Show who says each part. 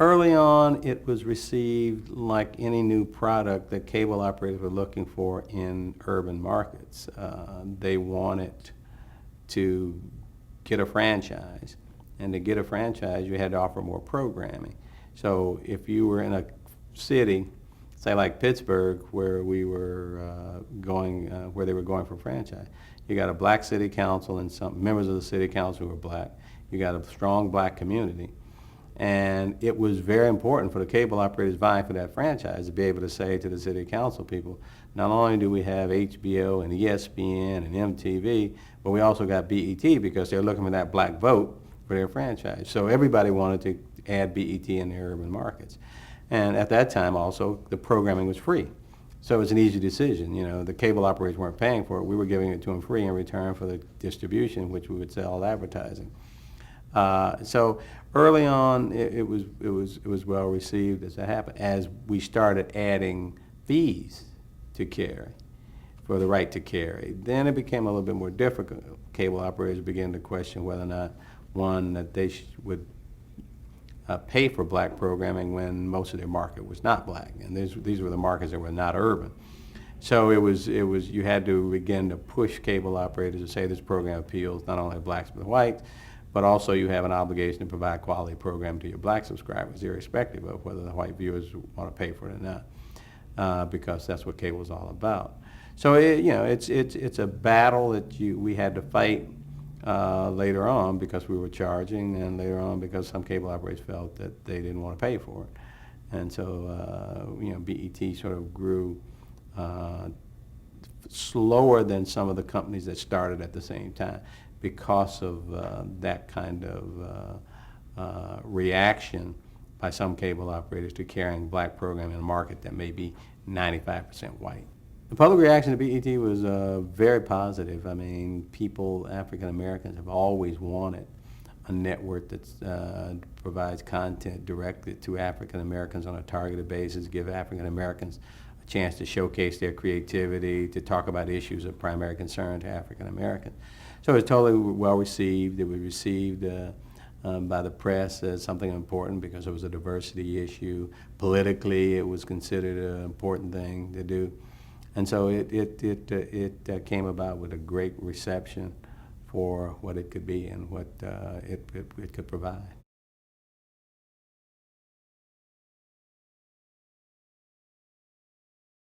Speaker 1: Early on, it was received like any new product that cable operators were looking for in urban markets. They wanted to get a franchise, and to get a franchise, you had to offer more programming. So if you were in a city, say like Pittsburgh, where we were where they were going for franchise, you got a black city council and some members of the city council who were black. You got a strong black community. And it was very important for the cable operators vying for that franchise to be able to say to the city council people, not only do we have HBO and ESPN and MTV, but we also got BET because they're looking for that black vote for their franchise. So everybody wanted to add BET in their urban markets. And at that time also, the programming was free. So it was an easy decision. You know, the cable operators weren't paying for it. We were giving it to them free in return for the distribution, which we would sell advertising. So early on, it was well received as it happened. As we started adding fees to carry, for the right to carry, then it became a little bit more difficult. Cable operators began to question whether or not, one, that they would pay for black programming when most of their market was not black, and these were the markets that were not urban. So it was you had to begin to push cable operators to say this program appeals not only to blacks but whites, but also you have an obligation to provide quality program to your black subscribers, irrespective of whether the white viewers want to pay for it or not, because that's what cable is all about. So it's a battle that we had to fight later on because we were charging, and later on because some cable operators felt that they didn't want to pay for it, and so BET sort of grew slower than some of the companies that started at the same time, because of that kind of reaction by some cable operators to carrying black programming in a market that may be 95% white. The public reaction to BET was very positive. I mean, African Americans have always wanted a network that provides content directed to African Americans on a targeted basis, give African Americans a chance to showcase their creativity, to talk about issues of primary concern to African Americans. So it was totally well received. It was received by the press as something important because it was a diversity issue. Politically, it was considered an important thing to do. And so it came about with a great reception for what it could be and what it could provide.